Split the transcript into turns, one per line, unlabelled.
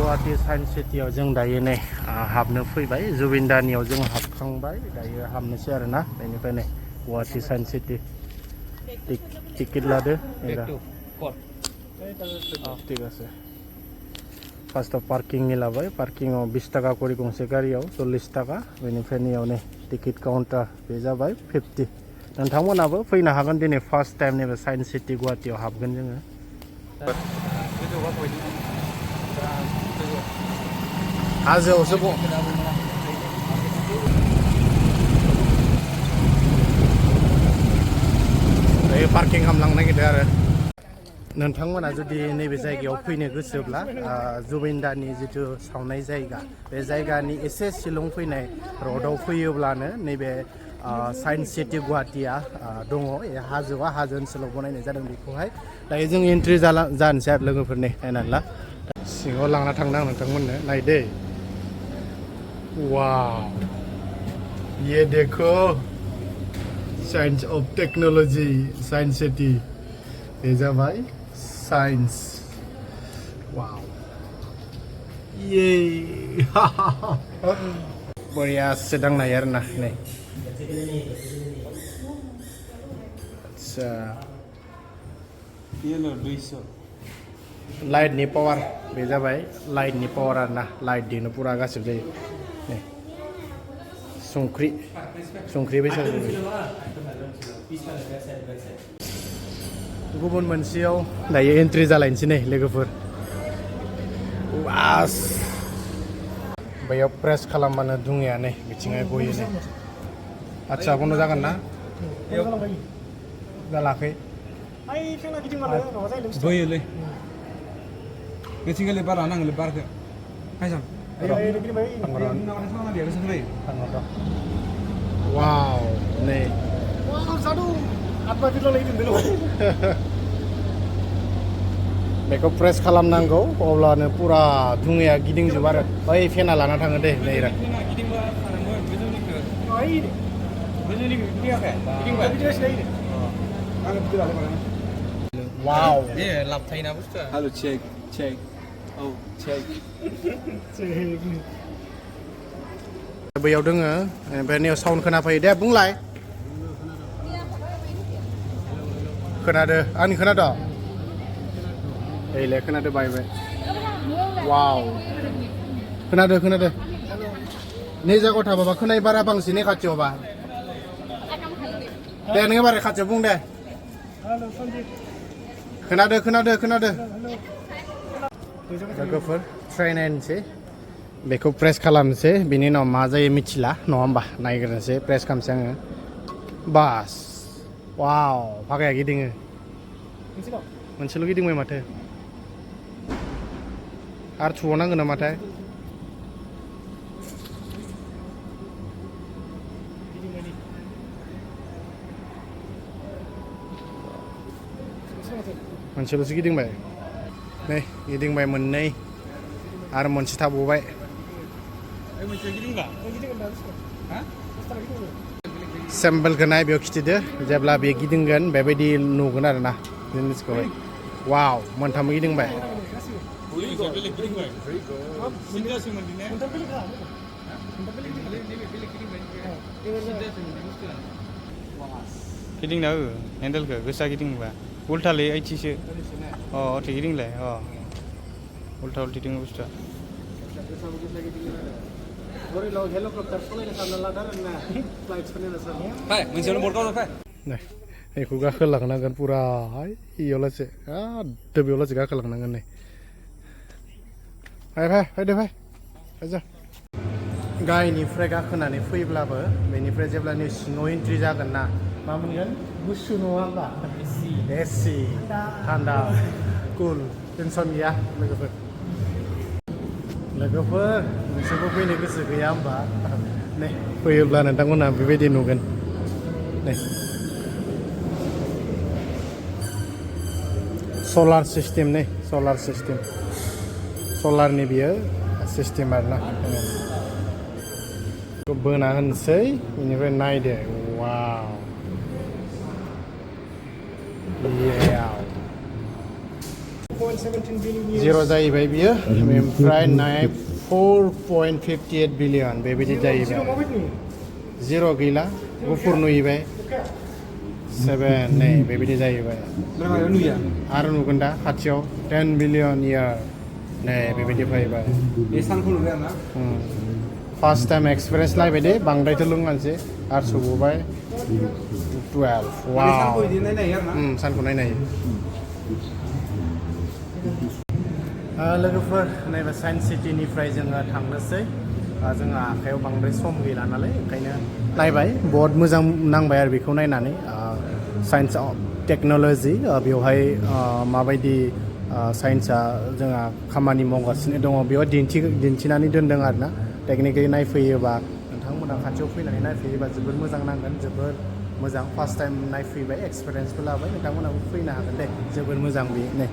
Guwahati science सिटियाव जों दायो नै हाबनो फैबाय जुबिनदानियाव जों हाबखांबाय दायो हाबनोसै आरोना बेनिफ्राय नै गुवाहाटी साइन्स सिटि टिकेट लादो ঠিক আছে फार्स्टआव पार्किंनि लाबाय पार्किंआव 20 टाका करि गंसे गारियाव 40 टाका बेनिफ्राय नियाव नै टिकेट काउन्टार बे जाबाय 50 नोंथांमोनाबो फैनो हागोन दिनै फार्स्ट टाइम नैबे साइन्स सिटि गुवाहाटीयाव हाबगोन जोङो हाजोआवसो दायो पार्किं खालामलांनो नागिरदों आरो नोंथांमोना जुदि नैबे जायगायाव फैनो गोसोब्ला जुबिनदानि जिथु सावनाय जायगा बे जायगानि एसे शिलं फैनाय र'डआव फैयोब्लानो नैबे साइन्स सिटि गुवाहाटीया दङ हाजोआ हाजो ओनसोलाव बनायनाय जादों बेखौहाय दायो जों एन्ट्रि जानोसै आरो लोगोफोरनि नायनानै ला सिङाव लांना थांनो आं नोंथांमोननो नायदे वाव ये देखो science of technology science city ये जाबाय साइन्स वाव ये बरियासो दांनाय आरोना नै आच्छा लाइटनि पावार बे जाबाय लाइटनि पावार आरोना लाइटजोंनो पुरा गासिबो जायो नै संख्रि बेसाद गुबुन मोनसेयाव दायो एन्ट्रि जालायनोसै नै लोगोफोर वास बैयाव प्रेस खालामबानो दुङाया नै बिथिंहाय गयो नै आच्छा बन्द' जागोन ना जालाखै बोयोलै
बेथिंगालि बारा नांगोलै बारखौ फायसां
वाव नै बेखौ प्रेस खालामनांगौ अब्लानो पुरा दुङाया गिदिंजोबो आरो बै फेना लाना थाङो दे नै वाव
ए लाबथायना बुस्थुआ हेल' चेक औ चेक
बैयाव दोङो ओमफ्राय नैयाव साउन्ड खोनाफैयो दे बुंलाय खोनादो आंनि खोनादों ओइलाय खोनादो बाय वाव खोनादो नै जायगायाव थाबाबा खोनायो बारा बांसिन खाथियावबा दे नोङो बारा खाथियाव बुं दे खोनादो लोगोफोर ट्राइ नायनोसै बेखौ प्रेस खालामनोसै बिनि उनाव मा जायो मिथिला नङा होमबा नायग्रोनोसै प्रेस खालामसै आङो बास वाव फागाया गिदिङो मोनसेल' गिदिंबाय माथो आरो थुबावनांगोन नामाथाय मोनसेल'सो गिदिंबाय नै गिदिंबाय मोननै आरो मोनसे थाबावबाय सेम्पोलखौ नाय बेयाव खिथिदो जेब्ला बे गिदिंगोन बेबायदि नुगोन आरोना जिनिसखौहाय वाव मोनथाम गिदिंबाय
गिदिंना हो हेन्देलखौ गोसा गिदिंबा उल्टालै आइथिसो अथे गिदिंलाय उल्टा उल्टि दङ बुस्थुआ बेखौ गाखोलांनांगोन पुरा इयावलासे बेयावलासे गाखोलांनांगोन नै फैदो फैजा गाहायनिफ्राय गाखोनानै फैब्लाबो बेनिफ्राय जेब्ला नै सिङाव एन्ट्रि जागोन ना मा मोनगोन गुसु नङा होमबा एसि थान्दा कुल टेनसन गैया लोगोफोर नोंसोरबो फैनो गोसो गैया होमबा नै फैयोब्ला नोंथांमोनहा बेबायदि नुगोन नै सलार सिस्टेम नै सलारनि बियो सिस्टेम आरोना बोना होनोसै बेनिफ्राय नायदो वाव
1.17 billion
जिर' जाहैबाय बियो ओमफ्राय 4.58 बिलियन बेबायदि जाहैबाय
Zero माबायदि
जिर' गैला गुफुर नुहैबाय 7 नै बेबायदि जाहैबाय
Berapa नुया
आरो नुगोन दा खाथियाव 10 बिलियन इयार नै बेबायदि फैबाय
बे सानखौ नुबाय आरोना
फार्स्ट टाइम एक्सपिरियेन्स लायबाय दे बांद्रायथ' लोंनानैसै आरो सौबाय 12
माने सानखौ
वाव
बिदि नायनो हायो आरोना
सानखौ नायनो हायो लोगोफोर नैबे साइन्स सिटिनिफ्राय जोङो थांनोसै जोंहा आखायाव बांद्राय सम गैला नालाय ओंखायनो नायबाय बहुत मोजां नांबाय आरो बेखौ नायनानै साइन्स टेक्न'लजि बेवहाय माबायदि साइन्सआ जोंहा खामानि मावगासिनो दङ बेयाव दिन्थिनानै दोनदों आरो ना टेकनिकेलि नायफैयोबा नोंथांमोना खाथियाव फैनानै नायफैयोबा जोबोर मोजां नांगोन जोबोर मोजां फार्स्ट टाइम नायफैबाय एक्सपिरियेन्सबो लाबाय नोंथांमोनाबो फैनो हागोन दे जोबोर मोजां बे नै